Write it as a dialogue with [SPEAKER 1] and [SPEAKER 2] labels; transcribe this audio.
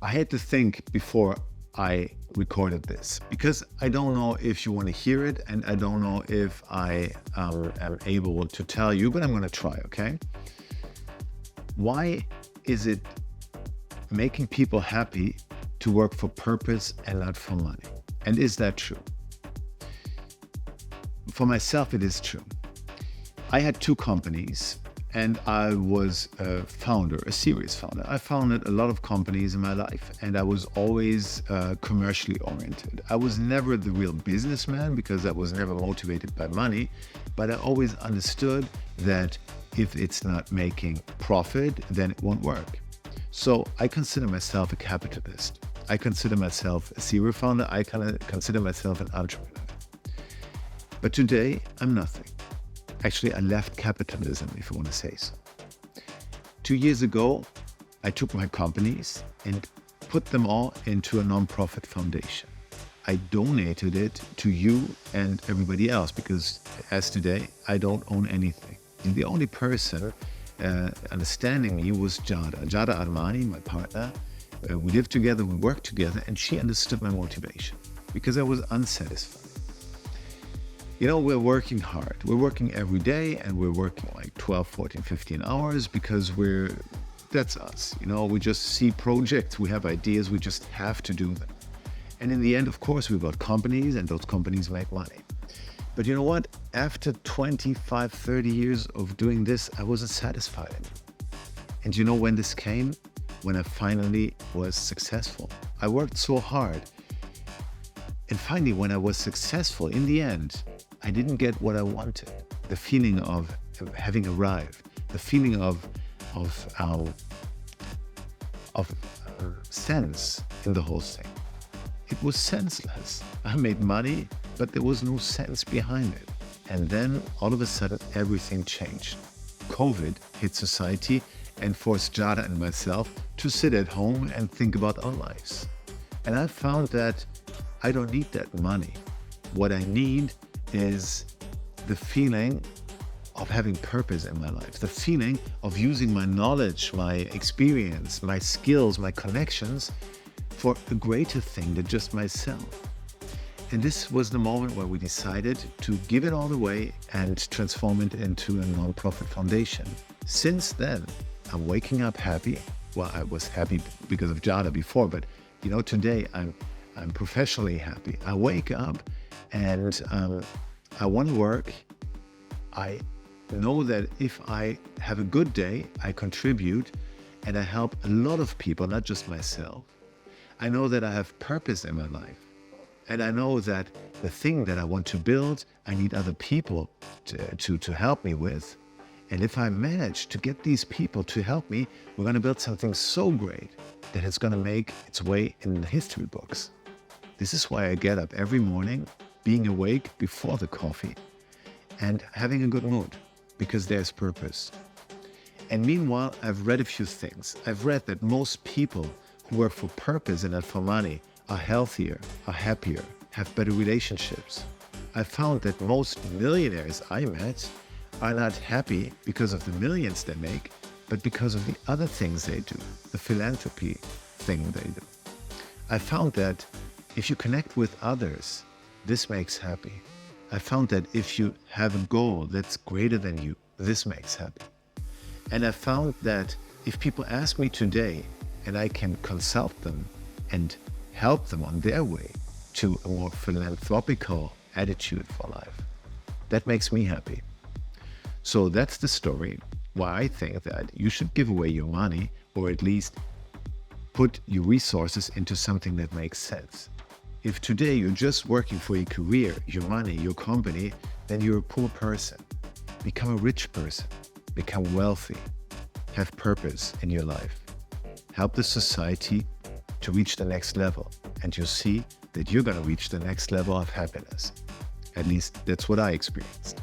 [SPEAKER 1] I had to think before I recorded this because I don't know if you want to hear it and I don't know if I am able to tell you, but I'm going to try, okay? Why is it making people happy to work for purpose and not for money? And is that true? For myself, it is true. I had two companies and I was a founder, a serious founder. I founded a lot of companies in my life and I was always commercially oriented. I was never the real businessman because I was never motivated by money, but I always understood that if it's not making profit, then it won't work. So I consider myself a capitalist. I consider myself a serial founder. I consider myself an entrepreneur. But today, I'm nothing. Actually, I left capitalism, if you want to say so. 2 years ago, I took my companies and put them all into a non-profit foundation. I donated it to you and everybody else because as today, I don't own anything. And the only person understanding me was Jada Armani, my partner. We lived together, we worked together, and she understood my motivation because I was unsatisfied. You know, we're working hard. We're working every day and we're working like 12, 14, 15 hours because that's us. You know, we just see projects, we have ideas, we just have to do them. And in the end, of course, we build companies and those companies make money. But you know what? After 25, 30 years of doing this, I wasn't satisfied anymore. And you know when this came? When I finally was successful. I worked so hard. And finally, when I was successful, in the end, I didn't get what I wanted. The feeling of having arrived, the feeling of sense in the whole thing. It was senseless. I made money, but there was no sense behind it. And then all of a sudden, everything changed. COVID hit society and forced Jada and myself to sit at home and think about our lives. And I found that I don't need that money. What I need is the feeling of having purpose in my life, the feeling of using my knowledge, my experience, my skills, my connections for a greater thing than just myself. And this was the moment where we decided to give it all away and transform it into a non-profit foundation. Since then, I'm waking up happy. Well, I was happy because of Jada before, but you know, today I'm professionally happy. I wake up and I want to work. I know that if I have a good day, I contribute and I help a lot of people, not just myself. I know that I have purpose in my life. And I know that the thing that I want to build, I need other people to help me with. And if I manage to get these people to help me, we're going to build something so great that it's going to make its way in the history books. This is why I get up every morning, being awake before the coffee and having a good mood, because there's purpose. And meanwhile, I've read a few things. I've read that most people who work for purpose and not for money are healthier, are happier, have better relationships. I found that most millionaires I met are not happy because of the millions they make, but because of the other things they do, the philanthropy thing they do. I found that if you connect with others, this makes happy. I found that if you have a goal that's greater than you, this makes happy. And I found that if people ask me today and I can consult them and help them on their way to a more philanthropical attitude for life, that makes me happy. So that's the story why I think that you should give away your money or at least put your resources into something that makes sense. If today you're just working for your career, your money, your company, then you're a poor person. Become a rich person, become wealthy, have purpose in your life. Help the society to reach the next level, and you'll see that you're going to reach the next level of happiness. At least that's what I experienced.